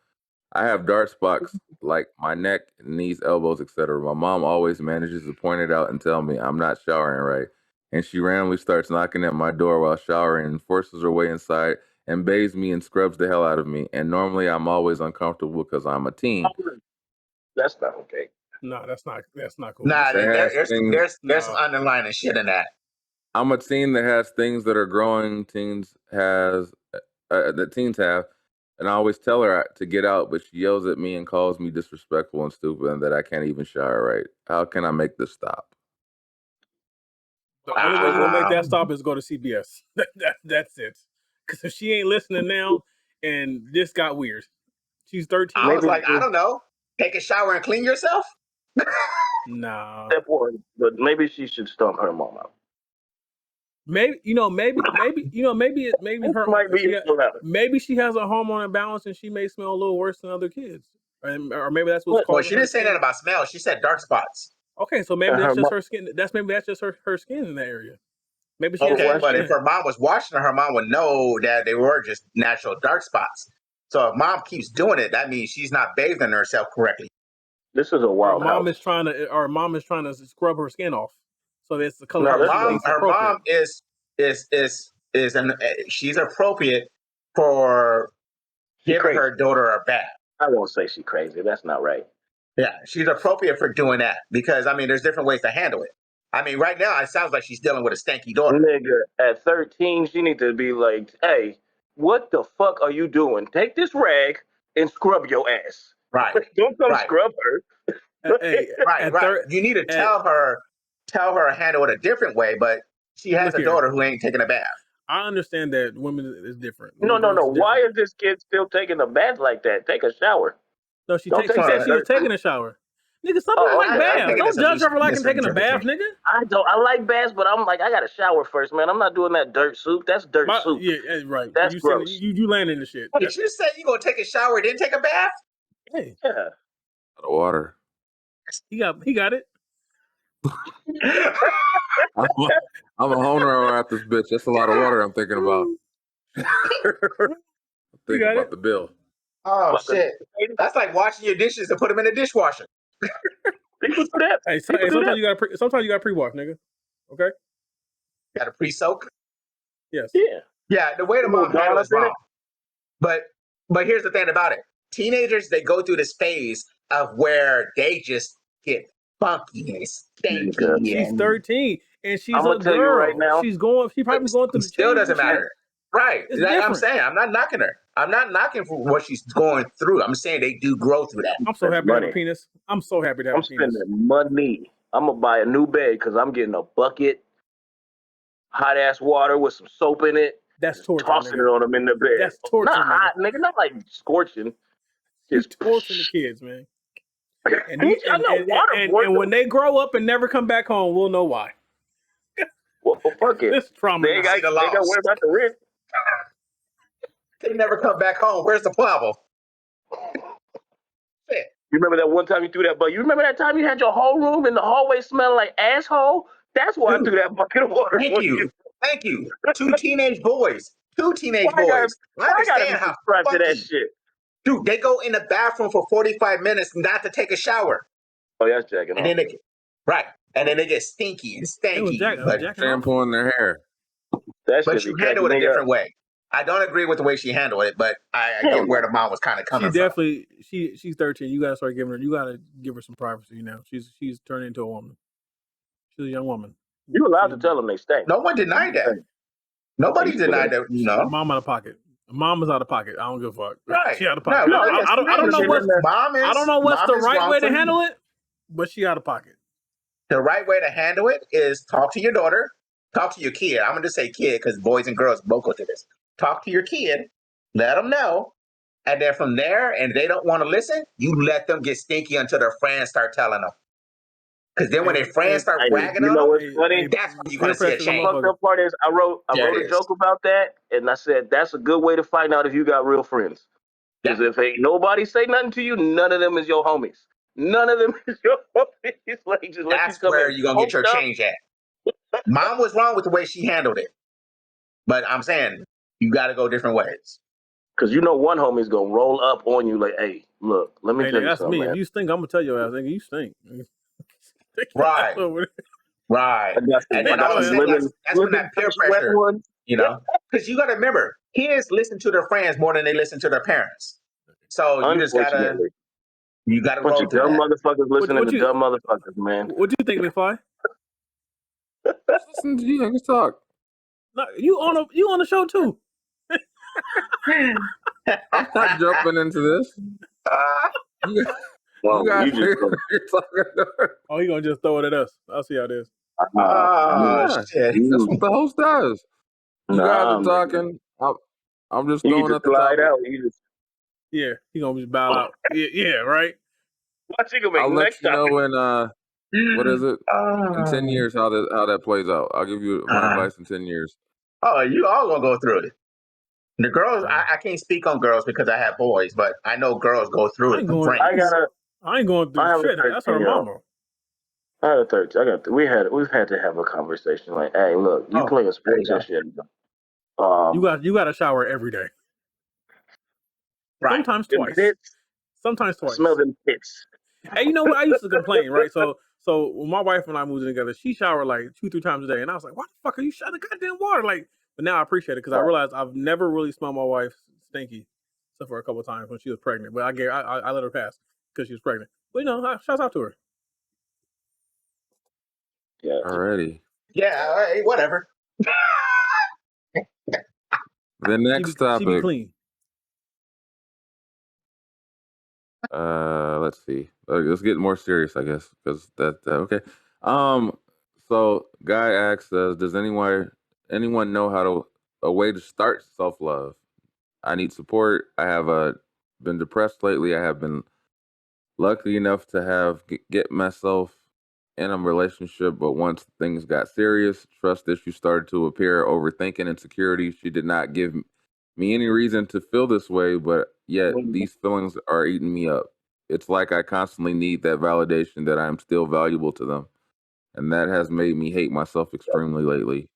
I have dark spots like my neck, knees, elbows, etc. My mom always manages to point it out and tell me I'm not showering right. And she randomly starts knocking at my door while showering and forces her way inside and bathes me and scrubs the hell out of me. And normally I'm always uncomfortable because I'm a teen. That's not okay. No, that's not cool. Nah, That has there's things- there's some underlying shit in that. I'm a teen that has things that are growing. That teens have, and I always tell her to get out, but she yells at me and calls me disrespectful and stupid, and that I can't even shower right. How can I make this stop? The only way you're gonna make Wow. that stop is go to CBS. That's it. Because if she ain't listening now, and this got weird. She's 13. I was Maybe like, I don't know. Take a shower and clean yourself. Nah. Step one, but maybe she should stump her mom out. Maybe maybe her Might be maybe she has a hormone imbalance and she may smell a little worse than other kids, or maybe that's what's Well, causing. she didn't say that about smell. She said dark spots. Okay, so maybe that's Her just mo- her skin. Maybe that's just her skin in that area. Maybe she has Okay, some but if skin. her mom was watching her mom would know that they were just natural dark spots. So if mom keeps doing it, that means she's not bathing herself correctly. This is a Our wild mom house. is trying to scrub her skin off, so that's the color No, that that's she not- thinks Her appropriate. mom she's appropriate for She giving crazy. her daughter a bath. I won't say she crazy. That's not right. Yeah, she's appropriate for doing that because I mean, there's different ways to handle it. I mean, right now it sounds like she's dealing with a stanky daughter. Nigga, at 13, she need to be like, hey, what the fuck are you doing? Take this rag and scrub your ass. Right, Don't come Right. scrub her. Hey, right, at right. You need to tell her to handle it a different way, but she has Look a here. daughter who ain't taking a bath. I understand that women is different. No. Girls is Why different. is this kid still taking a bath like that? Take a shower. No, she Don't said take she was dirt. taking a shower. Nigga, some Oh, people like okay, baths. okay. Don't judge her for liking That's a taking a bath, misinterpretation. nigga. I like baths, but I'm like, I got to shower first, man. I'm not doing that dirt soup. That's dirt soup. Yeah, right. That's you gross. You land in the shit. Did you say you gonna take a shower then take a bath? Hey, Yeah. Out of water. he got it. I'm a homeowner at this bitch. That's a lot of water I'm thinking about. Thinking got about it. the bill. Oh shit! That's like washing your dishes and put them in the dishwasher. People do that. Hey, People do sometimes that. you got pre-wash, nigga. Okay. Got to pre-soak. Yes. Yeah. Yeah, the way the A little mom handled is garlic in wrong. But here's the thing about it: teenagers they go through this phase of where they just get funky and stinky. She's and 13 and she's I'ma a tell you girl. right now. She probably going through It the still change doesn't and shit. matter. Right. It's Like I'm different. saying, I'm not knocking her. I'm not knocking for what she's going through. I'm saying they do grow through that. I'm so happy to have a Money. penis. I'm so happy to have I'm a penis. spending money. I'm gonna buy a new bed because I'm getting a bucket, hot ass water with some soap in it. That's Just torture, tossing nigga. it on them in the bed. That's torture, Not nigga. hot, nigga. Not like scorching. You Just torturing the kids, man. And, I know waterboard. and when they grow up and never come back home, we'll know why. Well, fuck it. This trauma. They got to worry about the rent. They never come back home. Where's the problem? Shit. You remember that one time you threw that bucket? You remember that time you had your whole room in the hallway smelling like asshole? That's why Dude, I threw that bucket of water. Thank on you. Thank you. Two teenage boys. Why I gotta I understand be how subscribed to that funky. shit? Dude, they go in the bathroom for 45 minutes not to take a shower. Oh, that's jacking And off. then and then they get stinky and They was stanky. jacking off. Shampoo in their hair. That But shit you be handle it cracking a me up. different way. I don't agree with the way she handled it, but I get where the mom was kind of coming She from. definitely she's 13. You gotta start giving her. You gotta give her some privacy now. She's turning into a woman. She's a young woman. You allowed to tell them they stink. No one denied that. Nobody denied that, you know. Mom out of pocket. Mom is out of pocket. I don't give a fuck. Right. She out of pocket. No, I don't know what's I don't know what's the right way to handle it, but she out of pocket. The right way to handle it is talk to your daughter, talk to your kid. I'm going to say kid because boys and girls both go through this. Talk to your kid, let them know. And then from there, and they don't want to listen, you let them get stinky until their friends start telling them. Because then when their friends start Hey, bragging you on know them, what's funny? that's when you're peer going to see a pressure, the change. Fucked up part is I wrote There it a is. joke about that, and I said that's a good way to find out if you got real friends. Because if ain't nobody say nothing to you, none of them is your homies. None of them is your homies. Like just let you That's come where in you're going to get your coked up. change at. Mom was wrong with the way she handled it. But I'm saying you got to go different ways. Because you know one homie's gonna roll up on you like, hey, look, let me Hey, tell nigga, you that's something, me. man. If you stink, I'm gonna tell your ass, nigga, you stink. Right. Right. I got And some, I then got all of a some Go sudden, ahead. that's when that living peer wet pressure, ones. because you got to remember, kids listen to their friends more than they listen to their parents. So Unfortunately, you gotta bunch roll of through dumb that. motherfuckers listening What to dumb motherfuckers, man. do you think, McFly? Just listen to you. I can talk. No, you on the show too. I'm not jumping into this. You, you Well, guys you just figure you're talking to. Oh, he gonna just throw it at us. I'll see how it is. Oh Yeah, shit! that's what the host does. You guys are man. talking. I'm just You can throwing just at the slide topic. out. You just Yeah, he gonna just bow out. Yeah, right. what you gonna make I'll let next you time? know in what is it? In 10 Oh, years how that plays out. I'll give you my advice in 10 years. you all gonna go through it. The girls, I can't speak on girls because I have boys, but I know girls go through I it. ain't Some going. friends. I ain't going I through have a shit. That's her 13-year-old. mama. I had a 13. We've had to have a conversation like, hey, look, you Oh, playing there sports you and go. shit. You got to shower every day. Right. Sometimes Them twice. pits. Sometimes I smell twice. them pits. Hey, you know what? I used to complain, right? So when my wife and I moved in together, she showered like 2-3 times a day, and I was like, "Why the fuck are you showering the goddamn water?" Like, but now I appreciate it because I realized I've never really smelled my wife stinky, except for a couple of times when she was pregnant. But I let her pass because she was pregnant. But shouts out to her. Yeah. Alrighty. Yeah. Hey, whatever. The next She be topic. clean. Let's see. Let's get more serious, I guess, because okay. So guy asks us, does anyone know how to a way to start self love? I need support. I have been depressed lately. I have been lucky enough to get myself in a relationship, but once things got serious, trust issues started to appear, overthinking, insecurity. She did not give me any reason to feel this way, but yet these feelings are eating me up. It's like I constantly need that validation that I'm still valuable to them, and that has made me hate myself extremely lately.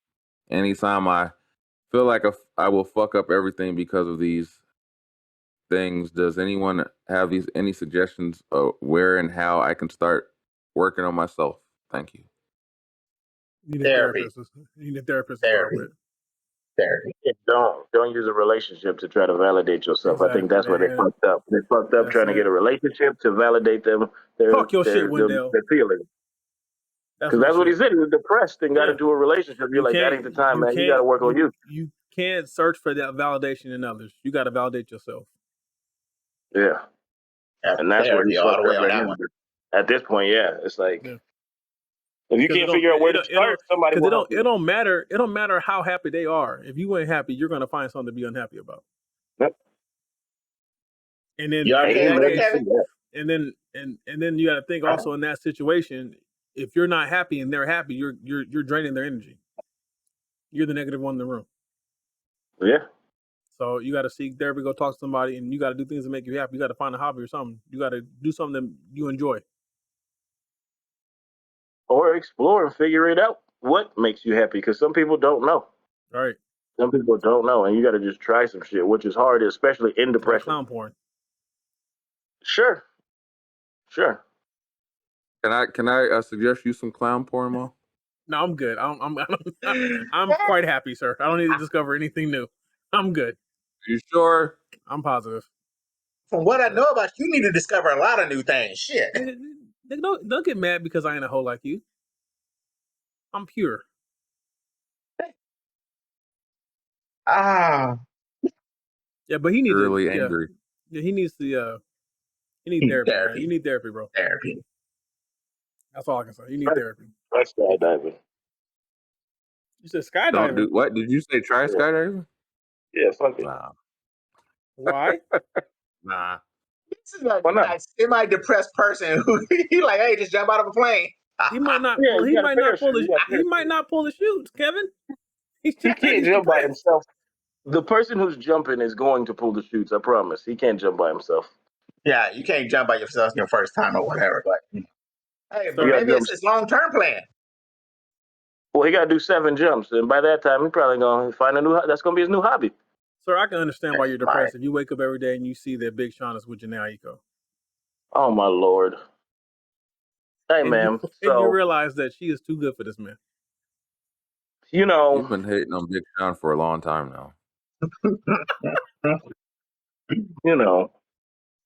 Anytime I feel like I will fuck up everything because of these things, does anyone have any suggestions of where and how I can start working on myself? Thank you. You need a Therapy. therapist. You need a therapist to start Therapy. with. Therapy. Don't use a relationship to try to validate yourself. I think Exactly. that's where they fucked up. They fucked up That's trying to get it. a relationship to validate Talk your shit, Wendell. their feelings. That's Because real that's what he shit. said. He was depressed and got Yeah. into a relationship. You're like, that ain't the time, man. You got to work on you. You can't search for that validation in others. You got to validate yourself. Yeah, and that's where he Therapy all the fucked way up on at that him. one. At this point, yeah, it's like Yeah. if you Because can't figure out where to start, somebody will help it you. don't matter. It don't matter how happy they are. If you ain't happy, you're gonna find something to be unhappy about. Yep. And then You in okay that with it, case, Kevin? and then you got to think also in that situation, if you're not happy and they're happy, you're draining their energy. You're the negative one in the room. Yeah. So you got to seek therapy, go talk to somebody, and you got to do things that make you happy. You got to find a hobby or something. You got to do something that you enjoy. Or explore and figure it out. What makes you happy? Because some people don't know. All right. Some people don't know, and you got to just try some shit, which is hard, especially in Like depression. clown porn. Sure. Can I suggest you some clown porn, Mo? No, I'm good. I'm quite happy, sir. I don't need to discover anything new. I'm good. You sure? I'm positive. From what I know about you, need to discover a lot of new things. Shit. Don't get mad because I ain't a hoe like you. I'm pure. Ah, Yeah, but he needs to. Really Yeah, angry. he needs to. You need therapy, man. You therapy. need therapy, bro. Therapy. That's all I can say. You need therapy. That's skydiving. You said Don't do skydiving. what? Did you say try skydiving? Yeah, fuck it. Nah. Why? Nah. This is like Why not? a semi-depressed person who he like, hey, just jump out of a plane. He might not. Yeah, He he got a might not pull parachute. the. He might not pull the shoots, Kevin. He's He just said can't he's jump by depressed. himself. The person who's jumping is going to pull the chutes. I promise. He can't jump by himself. Yeah, you can't jump by yourself your first time or whatever. But hey, but Sir, maybe it's his long term plan. Well, he got to do 7 jumps, and by that time, he probably gonna find a new. That's gonna be his new hobby. Sir, I can understand why you're That's depressed if you wake up every day and you see that Big Sean is with Janae Aiko. Oh my lord. Hey, And man. and you So realize that she is too good for this man. you know, You've been hating on Big Sean for a long time now.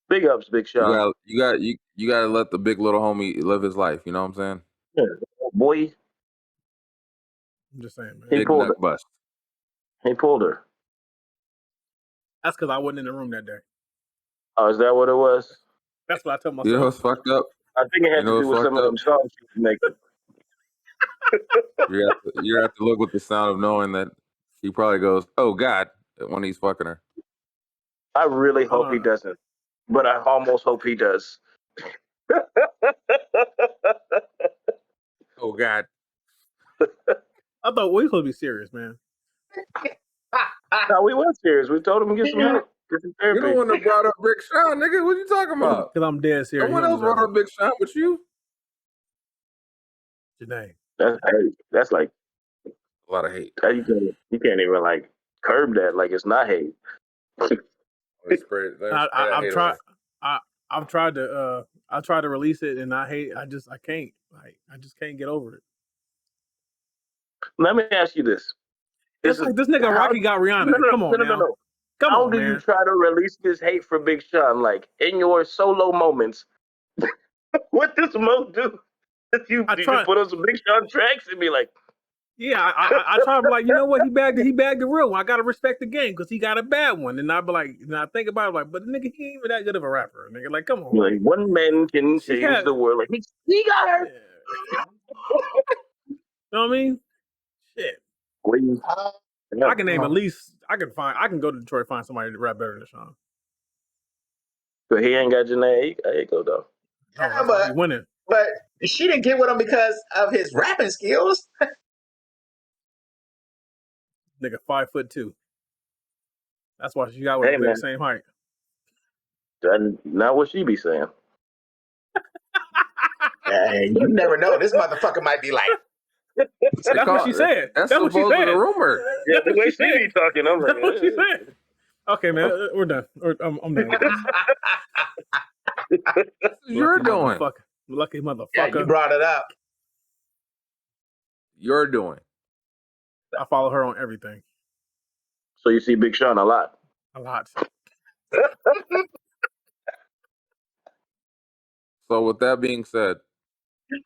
big ups, Big Sean. You gotta let the big little homie live his life. You know what I'm saying? Yeah, boy, I'm just saying, man. he Big pulled nut her. bust. He pulled her. That's because I wasn't in the room that day. Oh, is that what it was? That's what I tell myself. You know what's fucked up? I think it had You know to do what's with some fucked of up? them songs she was making. You have to look with the sound of knowing that he probably goes, "Oh God," when he's fucking her. I really I hope he don't- doesn't, but I almost hope he does. Oh God. I thought we were supposed to be serious, man. No, we were serious. We told him to get some help, get some You're the therapy. one that brought up Big Sean, nigga. What you talking about? Because I'm dead serious. Someone You else don't brought deserve up Big Sean but you. it. Janae. That's like A lot of hate. you can't even like curb that. Like it's not hate. Let me spray that I've hate tried. away. I've tried to. I tried to release it, and I can't. Like, I just can't get over it. Let me ask you this. It's like this nigga Rocky got Rihanna. Come on now. Come How on, do man. you try to release this hate for Big Sean? Like in your solo moments, what does Mo do? You just put on some Big Sean tracks and be like, yeah, I try to be like, you know what? He bagged the real one. I gotta respect the game because he got a bad one. And I be like, and I think about it like, but nigga, he ain't even that good of a rapper. Nigga, like, come on. like one man can She change had- the world. Like he got her. You know what I mean? Shit. Yeah. I can name at least. I can go to Detroit and find somebody to rap better than Sean. But he ain't got Janae Aiko though. Yeah, That's he winning. but she didn't get with him because of his rapping skills. Nigga 5'2". That's why she got with him. They're the same height. That's not what she be saying. You never know. This motherfucker might be like. That's what she said. That's what she supposedly said. the rumor. Yeah, the way she be talking, I'm like, That's what she said. Okay, man, we're done. I'm done with this. You're doing. Lucky motherfucker. Yeah, you brought it up. You're doing. I follow her on everything. So you see Big Sean a lot. A lot. So with that being said,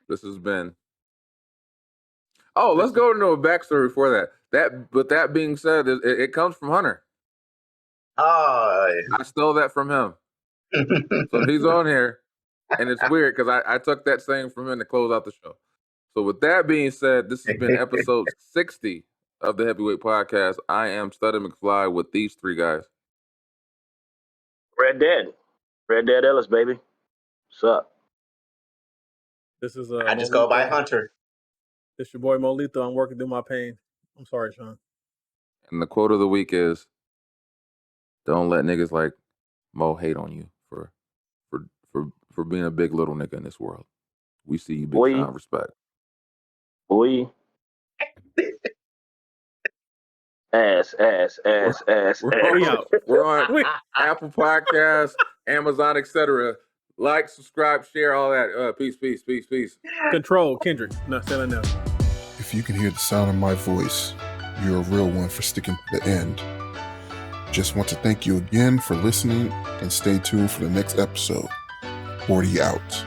this has been. Oh, let's go into a backstory for that. But that being said, it comes from Hunter. Oh, I stole that from him. So he's on here, and it's weird because I took that saying from him to close out the show. So with that being said, this has been episode 60 of the Heavyweight Podcast. I am Studdy McFly with these 3 guys. Red Dad Ellis, baby. What's up? This is I just go by Hunter. This your boy Molito. I'm working through my pain. I'm sorry, Sean. And the quote of the week is, "Don't let niggas like Mo hate on you for being a big little nigga in this world. We see you, Big Sean. Respect." Boy. Ass. We're on Apple Podcasts, Amazon, etc. Like, subscribe, share, all that. Peace. Control, Kendrick. Not selling them. If you can hear the sound of my voice, you're a real one for sticking to the end. Just want to thank you again for listening and stay tuned for the next episode. 40 out.